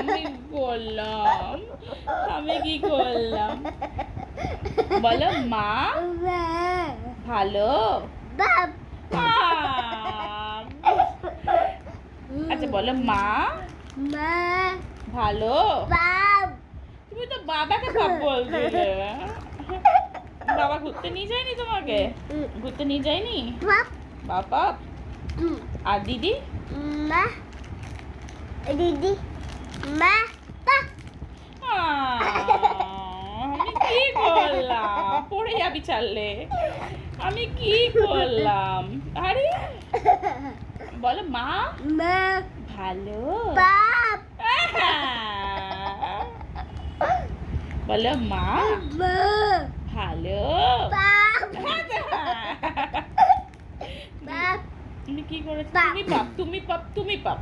আমি করলাম, আমি কি করলাম? বলো মা ভালো। আচ্ছা বলো মা ভালো। তুমি তো বাবাকে বাপ বলছিলে। বাবা ঘুরতে নিয়ে যায়নি তোমাকে? ঘুরতে নিয়ে যায়নি বাবা? আর দিদি? দিদি আমি কি করলাম? পড়ে যাবি ছাড়লে। আমি কি করলাম? আরে বলো মা ভালো। বলো মা ভালো। তুমি কি করেছো? তুমি পাপ, তুমি পাপ, তুমি পাপ।